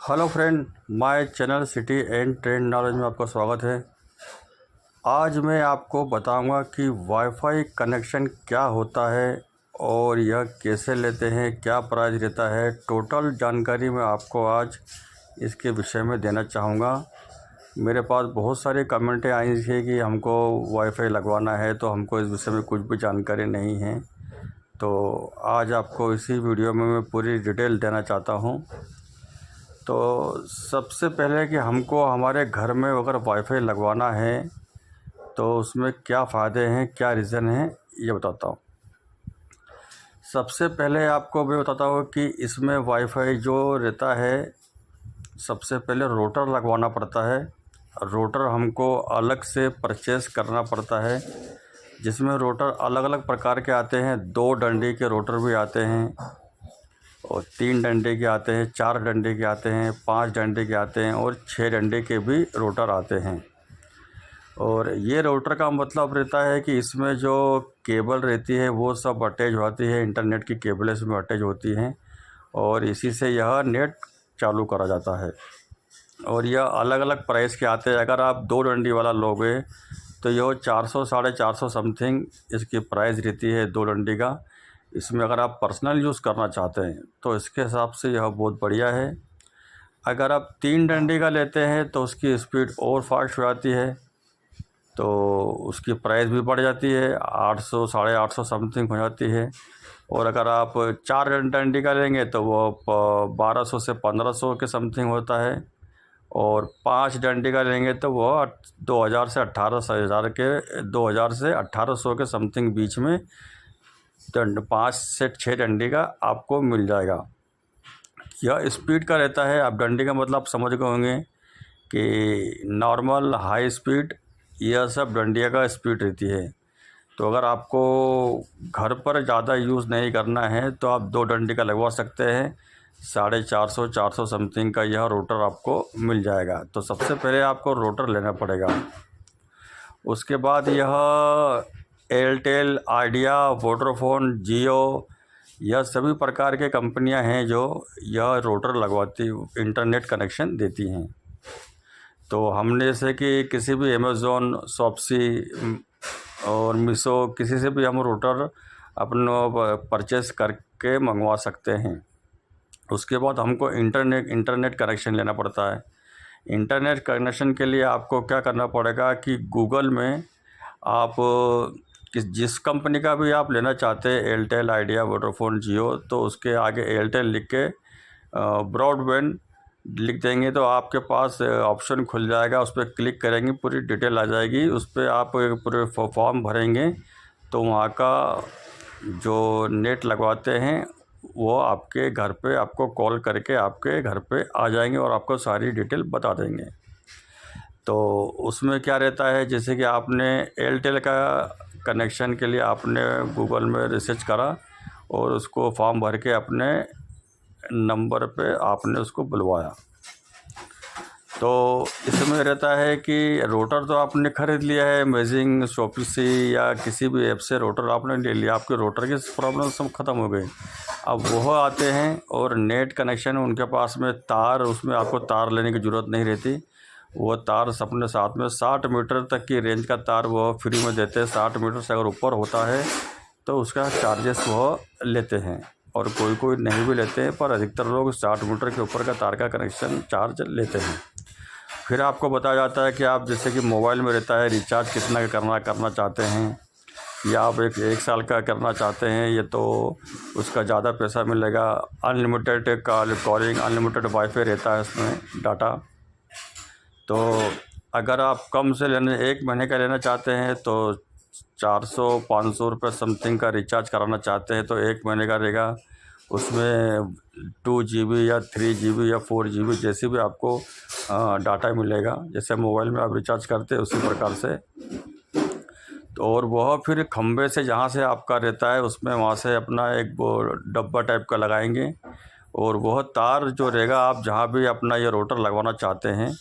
Hello friend, my channel city and trend knowledge में आपका स्वागत है। आज मैं आपको बताऊंगा कि वाईफाई कनेक्शन क्या होता है और यह कैसे लेते हैं, क्या प्राइस रहता है। टोटल जानकारी मैं आपको आज इसके विषय में देना चाहूँगा। मेरे पास बहुत सारे कमेंटें आई थी कि हमको वाईफाई लगवाना है, तो हमको इस विषय में कुछ भी जानकारी नहीं है। तो आज आपको इसी वीडियो में मैं पूरी डिटेल देना चाहता हूँ। तो सबसे पहले कि हमको हमारे घर में अगर वाईफाई लगवाना है तो उसमें क्या फ़ायदे हैं, क्या रीज़न है, ये बताता हूँ। सबसे पहले आपको मैं बताता हूँ कि इसमें वाईफाई जो रहता है, सबसे पहले रोटर लगवाना पड़ता है। रोटर हमको अलग से परचेज़ करना पड़ता है, जिसमें रोटर अलग अलग प्रकार के आते हैं। 2 डंडी के रोटर भी आते हैं और 3 डंडे के आते हैं, 4 डंडे के आते हैं, 5 डंडे के आते हैं और 6 डंडे के भी रोटर आते हैं। और ये रोटर का मतलब रहता है कि इसमें जो केबल रहती है वो सब अटैच होती है, इंटरनेट की केबल इसमें अटैच होती हैं और इसी से यह नेट चालू करा जाता है। और यह अलग अलग प्राइस के आते हैं। अगर आप 2 डंडी वाला लोगे तो यह 400 साढ़े 400 समथिंग इसकी प्राइस रहती है 2 डंडी का। इसमें अगर आप पर्सनल यूज़ करना चाहते हैं तो इसके हिसाब से यह बहुत बढ़िया है। अगर आप 3 डंडी का लेते हैं तो उसकी स्पीड और फास्ट हो जाती है, तो उसकी प्राइस भी बढ़ जाती है, 800 साढ़े 800 समथिंग हो जाती है। और अगर आप 4 डंडी का लेंगे तो वो 1200 से 1500 के समथिंग होता है। और 5 डंडी का लेंगे तो वो 2000 से 18,000 के 2000 से 1800 के समथिंग बीच में 5 से 6 डंडी का आपको मिल जाएगा। यह स्पीड का रहता है। अब डंडी का मतलब आप समझ गए होंगे कि नॉर्मल, हाई स्पीड, यह सब डंडिया का स्पीड रहती है। तो अगर आपको घर पर ज़्यादा यूज़ नहीं करना है तो आप 2 डंडी का लगवा सकते हैं। 450 400 समथिंग का यह रोटर आपको मिल जाएगा। तो सबसे पहले आपको रोटर लेना पड़ेगा। उसके बाद यह एयरटेल, आइडिया, वोडाफोन, जियो, यह सभी प्रकार के कंपनियां हैं जो यह रोटर लगवाती, इंटरनेट कनेक्शन देती हैं। तो हमने जैसे कि किसी भी अमेज़ॉन, शॉप्सी और मीशो, किसी से भी हम रोटर अपना परचेस करके मंगवा सकते हैं। उसके बाद हमको इंटरनेट कनेक्शन लेना पड़ता है। इंटरनेट कनेक्शन के लिए आपको क्या करना पड़ेगा कि गूगल में आप जिस कंपनी का भी आप लेना चाहते हैं, एयरटेल, आइडिया, वोडाफोन, जियो, तो उसके आगे एयरटेल लिख के ब्रॉडबैंड लिख देंगे तो आपके पास ऑप्शन खुल जाएगा। उस पर क्लिक करेंगे, पूरी डिटेल आ जाएगी। उस पर आप पूरे फॉर्म भरेंगे तो वहाँ का जो नेट लगवाते हैं वो आपके घर पे आपको कॉल करके आपके घर पे आ जाएंगे और आपको सारी डिटेल बता देंगे। तो उसमें क्या रहता है, जैसे कि आपने एयरटेल का कनेक्शन के लिए आपने गूगल में रिसर्च करा और उसको फॉर्म भर के अपने नंबर पे आपने उसको बुलवाया। तो इसमें रहता है कि रोटर तो आपने ख़रीद लिया है, अमेजिंग, शॉपसी या किसी भी ऐप से रोटर आपने ले लिया, आपके रोटर की प्रॉब्लम सब ख़त्म हो गई। अब वो आते हैं और नेट कनेक्शन उनके पास में तार, उसमें आपको तार लेने की ज़रूरत नहीं रहती। वो तार अपने साथ में 60 मीटर तक की रेंज का तार वो फ्री में देते हैं। 60 मीटर से अगर ऊपर होता है तो उसका चार्जेस वो लेते हैं और कोई कोई नहीं भी लेते हैं, पर अधिकतर लोग 60 मीटर के ऊपर का तार का कनेक्शन चार्ज लेते हैं। फिर आपको बताया जाता है कि आप जैसे कि मोबाइल में रहता है रिचार्ज कितना करना चाहते हैं, या आप एक साल का करना चाहते हैं, ये तो उसका ज़्यादा पैसा मिलेगा। अनलिमिटेड कॉलिंग, अनलिमिटेड वाईफाई रहता है इसमें डाटा। तो अगर आप कम से लेने 1 महीने का लेना चाहते हैं तो 400-500 रुपये समथिंग का रिचार्ज कराना चाहते हैं तो 1 महीने का रहेगा। उसमें 2 GB या 3 GB या 4 GB जैसे भी आपको डाटा मिलेगा, जैसे मोबाइल में आप रिचार्ज करते हैं उसी प्रकार से। तो और वह फिर खंबे से जहाँ से आपका रहता है उसमें वहाँ से अपना एक वो डब्बा टाइप का लगाएंगे और वह तार जो रहेगा, आप जहाँ भी अपना ये रोटर लगवाना चाहते हैं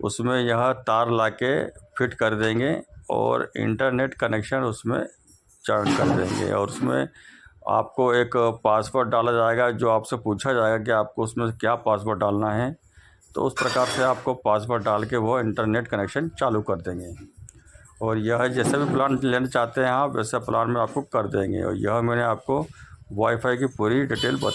उसमें यह तार लाके फिट कर देंगे और इंटरनेट कनेक्शन उसमें जॉइन कर देंगे। और उसमें आपको एक पासवर्ड डाला जाएगा, जो आपसे पूछा जाएगा कि आपको उसमें क्या पासवर्ड डालना है। तो उस प्रकार से आपको पासवर्ड डाल के वो इंटरनेट कनेक्शन चालू कर देंगे। और यह जैसे भी प्लान लेना चाहते हैं आप, वैसे प्लान में आपको कर देंगे। और यह मैंने आपको वाईफाई की पूरी डिटेल बताई।